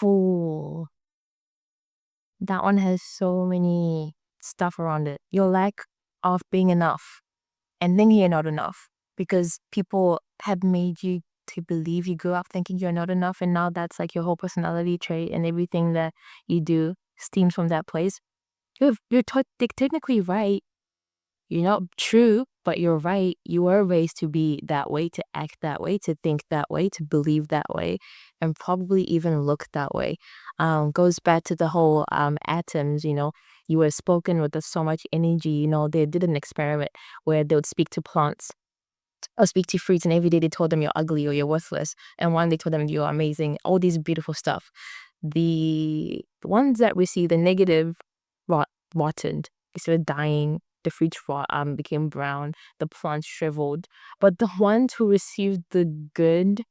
Ooh, that one has so many stuff around it. Your lack of being enough and thinking you're not enough because people have made you to believe you grew up thinking you're not enough, and now that's like your whole personality trait, and everything that you do stems from that place. You're technically right. You're not true, but you're right. You were raised to be that way, to act that way, to think that way, to believe that way, and probably even look that way. Goes back to the whole atoms, you were spoken with so much energy. They did an experiment where they would speak to plants or speak to fruits, and every day they told them you're ugly or you're worthless. And one they told them you're amazing, all these beautiful stuff. The ones that receive the negative rotted, they started dying, the fruits became brown, the plants shriveled. But the ones who received the good,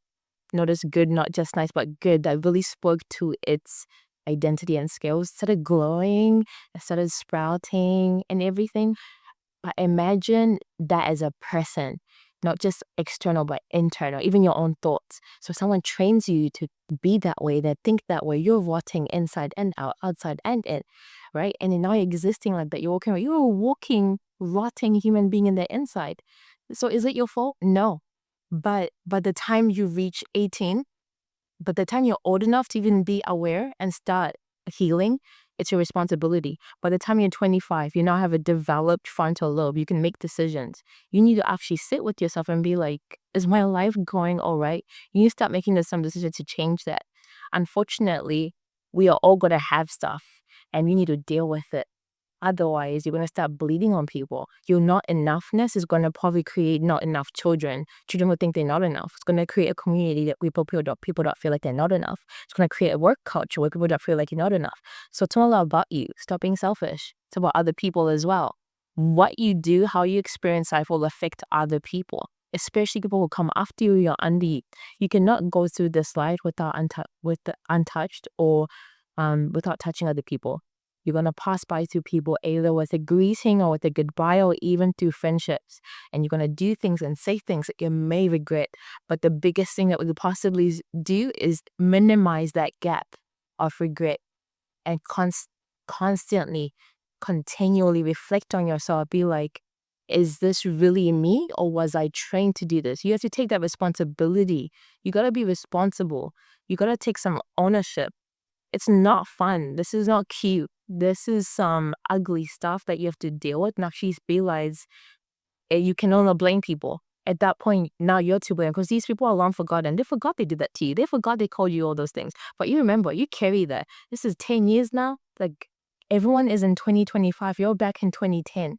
notice good, not just nice, but good, that really spoke to its identity and skills, started glowing, started sprouting and everything. But imagine that as a person, not just external, but internal, even your own thoughts. So someone trains you to be that way, that think that way. You're rotting inside and out, outside and in, right? And then now you're existing like that. You're a walking, rotting human being in the inside. So is it your fault? No. But by the time you reach 18, by the time you're old enough to even be aware and start healing, it's your responsibility. By the time you're 25, you now have a developed frontal lobe. You can make decisions. You need to actually sit with yourself and be like, is my life going all right? You need to start making some decisions to change that. Unfortunately, we are all going to have stuff, and you need to deal with it. Otherwise, you're going to start bleeding on people. Your not enoughness is going to probably create not enough children. Children will think they're not enough. It's going to create a community that people don't feel like they're not enough. It's going to create a work culture where people don't feel like you're not enough. So it's not all about you. Stop being selfish. It's about other people as well. What you do, how you experience life will affect other people, especially people who come after you, you're under you. You cannot go through this life without untouched or without touching other people. You're going to pass by through people either with a greeting or with a goodbye or even through friendships. And you're going to do things and say things that you may regret. But the biggest thing that we could possibly do is minimize that gap of regret and constantly, continually reflect on yourself. Be like, is this really me, or was I trained to do this? You have to take that responsibility. You got to be responsible. You got to take some ownership. It's not fun. This is not cute. This is some ugly stuff that you have to deal with and actually realize you can only blame people. At that point, now you're to blame because these people are long forgotten. They forgot they did that to you. They forgot they called you all those things. But you remember, you carry that. This is 10 years now. Like, everyone is in 2025. You're back in 2010.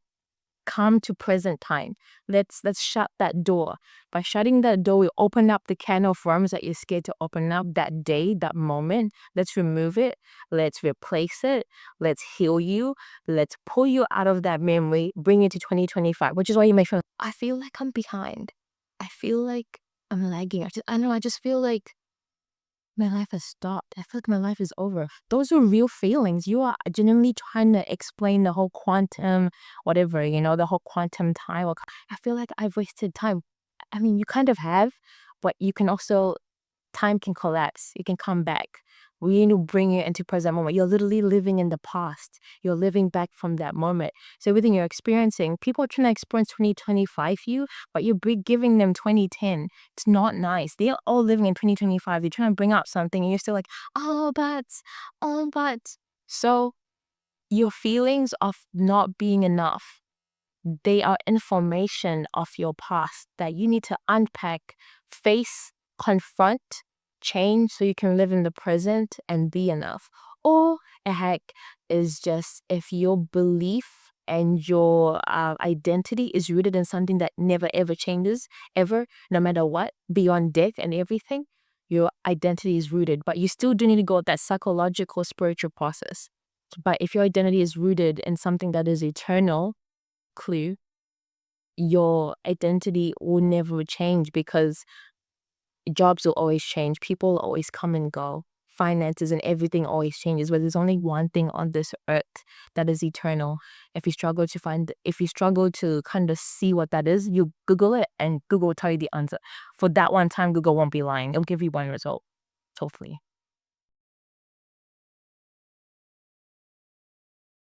Come to present time. Let's shut that door. By shutting that door, we open up the can of worms that you're scared to open up that day, that moment. Let's remove it. Let's replace it. Let's heal you. Let's pull you out of that memory, bring it to 2025, which is why you may feel, I feel like I'm behind. I feel like I'm lagging. I don't know, I just feel like my life has stopped. I feel like my life is over. Those are real feelings. You are genuinely trying to explain the whole quantum, whatever, the whole quantum time. I feel like I've wasted time. I mean, you kind of have, but you can also, time can collapse. It can come back. We need to bring it into present moment. You're literally living in the past. You're living back from that moment. So everything you're experiencing, people are trying to experience 2025 you, but you're giving them 2010. It's not nice. They're all living in 2025. They're trying to bring up something and you're still like, oh, but. So your feelings of not being enough, they are information of your past that you need to unpack, face, confront, change so you can live in the present and be enough. Or a hack is just if your belief and your identity is rooted in something that never ever changes, ever, no matter what, beyond death and everything, your identity is rooted. But you still do need to go with that psychological, spiritual process. But if your identity is rooted in something that is eternal, clue, your identity will never change because jobs will always change. People will always come and go. Finances and everything always changes. But there's only one thing on this earth that is eternal. If you struggle to kind of see what that is, you Google it and Google will tell you the answer. For that one time, Google won't be lying. It'll give you one result, hopefully.